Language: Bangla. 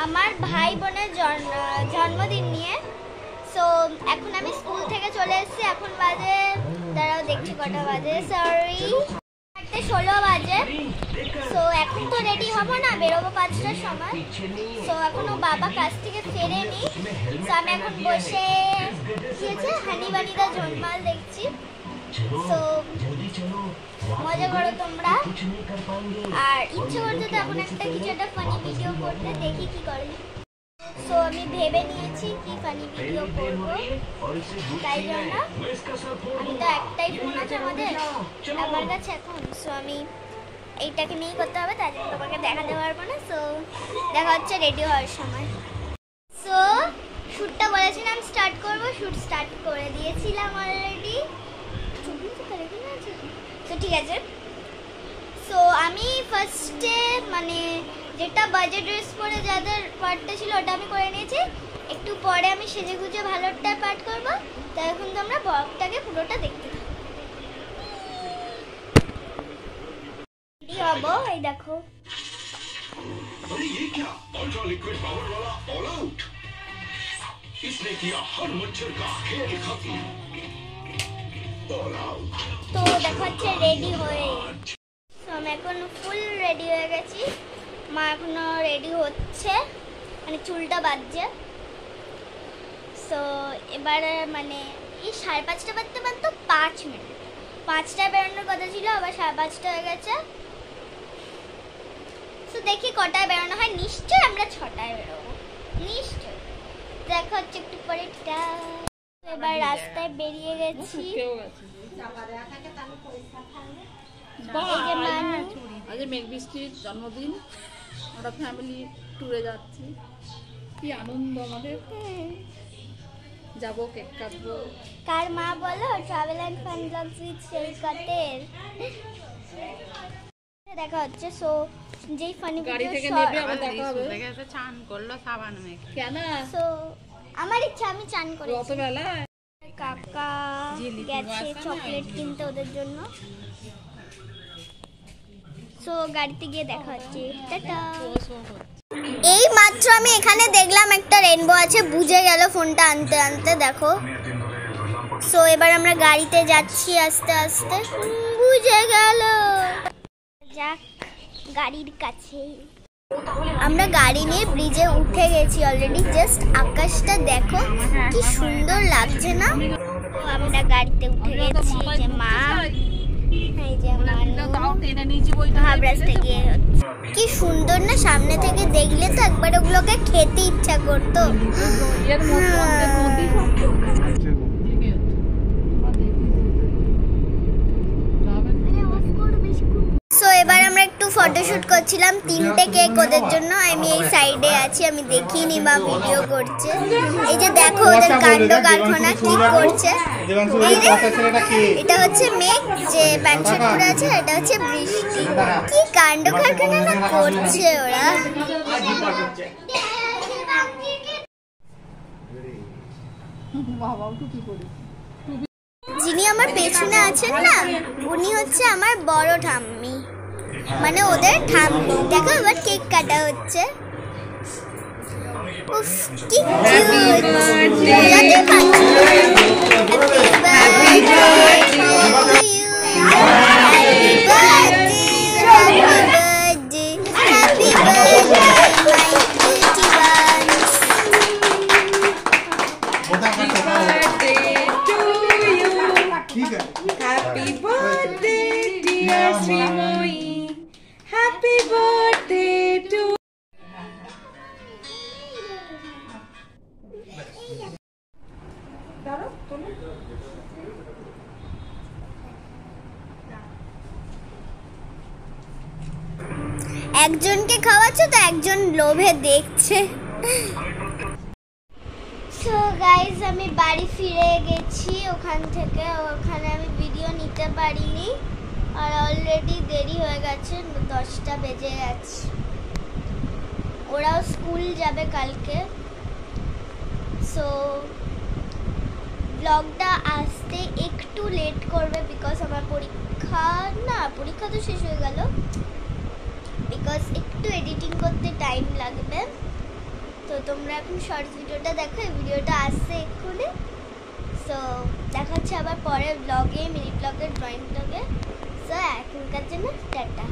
আমার ভাই বোনের জন্মদিন নিয়ে। সো এখন আমি স্কুল থেকে চলে এসেছি, এখন বাজে দাঁড়াও দেখছি কটা বাজে, সরি 8:16 বাজে। সো এখন তো রেডি হবো না, বেরোবো 5টার সময়। সো এখনো বাবা কাজ থেকে ফেরেনি। সো আমি এখন বসে কি হচ্ছে হানি বানিদা ঝোলমাল দেখছি। সো মজা করো তোমরা, আর ইচ্ছে করছে তো এখন কিছু একটা ফানি ভিডিও করতে, দেখি কি করি। সো আমি ভেবে নিয়েছি কি ফানি ভিডিও করবো, তাই জন্য আমি তো একটাই ফোন আছে আমার কাছে এখন। সো আমি এইটাকে নিয়েই করতে হবে, তাই জন্য তোমাকে দেখাতে পারবো না। সো দেখা হচ্ছে রেডি হওয়ার সময়। সো শ্যুটটা বলেছিলাম স্টার্ট করবো, শ্যুট স্টার্ট করে দিয়েছিলাম অলরেডি। তো ঠিক আছে। সো আমি ফার্স্টে মানে যেটা বাজেট ড্রেস পরে যাদের পার্টটা ছিল ওটা আমি করে নিয়েছি। একটু পরে আমি সেজে গুজে ভালোটা পার্ট করবো। তাই এখন তোমরা ব্লগটাকে পুরোটা দেখতে থাকো। রেডি হবো, এই দেখো। अरे ये क्या अल्ट्रा लिक्विड पावर वाला ऑल आउट, इसने किया हर मच्छर का खेल खत्म। ऑल आउट তো দেখা হচ্ছে রেডি হয়ে, আমি এখন ফুল রেডি হয়ে গেছি। মা এখনো রেডি হচ্ছে, মানে চুলটা বাজছে। সো এবারে মানে এই 5:30 বাজতে মাত্র 5 মিনিট, 5টায় বেরোনোর কথা ছিল, আবার 5:30 হয়ে গেছে। তো দেখি কটায় বেরোনো হয়, নিশ্চয়ই আমরা 6টায় বেরোবো, নিশ্চয়ই। দেখা হচ্ছে একটু পরে। এবার রাস্তায় বেরিয়ে গেছি। আজ মেঘবৃষ্টির জন্মদিন, আমরা ফ্যামিলি ট্যুরে যাচ্ছি, কি আনন্দ আমাদের। যাবো, কেক কাটবো। কার মা বলো travel and fun blogs with সৈকতের দেখা হচ্ছে। সো যেই ফানি গাড়ি থেকে নেবে আবার দেখা হবে। দেখে চান করলো সাবান মেখে কেন? সো আমার ইচ্ছা আমি চান করি। কত বেলা কাকা গেছে চকলেট কিনতে ওদের জন্য। সো গাড়িতে গিয়ে দেখা হচ্ছে, টাটা। এই মাত্র আমি এখানে দেখলাম একটা রেনবো আছে, বুঝে গেল ফোনটা আনতে আনতে, দেখো। সো এবার আমরা গাড়িতে যাচ্ছি আস্তে আস্তে, বুঝে গেল। যাক গাড়ির কাছে আমরা গাড়ি নিয়ে ব্রিজে উঠে গেছি অলরেডি। জাস্ট আকাশটা দেখো কি সুন্দর লাগছে না। আমরা গাড়িতে উঠে গেছি, যে মা কি সুন্দর না, সামনে থেকে দেখলে তো একবার ওগুলোকে খেতে ইচ্ছা করতো। সো এবার আমরা একটু ফটোশুট করছিলাম, 3টে কেক ওদের জন্য। আমি এই সাইডে আছি, আমি দেখিনি মা ভিডিও করছে। এই যে দেখো ওদের কাণ্ড কারখানা কি করছে। এটা হচ্ছে মেঘ যে প্যান্ট শার্ট পরে আছে, এটা হচ্ছে বৃষ্টি। কি কাণ্ড কারখানা না করছে ওরা। যিনি আমার পেছনে আছেন না, উনি হচ্ছে আমার বড় ঠাম্মি, মানে ওদের ঠাম্মি। দেখো এবার কেক কাটা হচ্ছে। উফ কি cute. Happy birthday dear Srimoyi, happy birthday to একজনকে খাওয়াচ্ছে তো একজন লোভে দেখছে। সো গাইজ আমি বাড়ি ফিরে গেছি ওখান থেকে, ওখানে আমি ভিডিও নিতে পারিনি, আর অলরেডি দেরি হয়ে গেছে, 10টা বেজে গেছে। ওরাও স্কুল যাবে কালকে। সো ব্লগটা আসতে একটু লেট করবে, বিকজ আমার পরীক্ষা তো শেষ হয়ে গেল, বিকজ একটু এডিটিং করতে টাইম লাগবে। তোমরা এখন শর্টস ভিডিওটা দেখো, এই ভিডিওটা আসছে এক্ষুনি। সো দেখা হচ্ছে আবার পরে ব্লগে, মিনি ব্লগে, ড্রয়িং ব্লগে। সো এখনকার জন্য টাটা।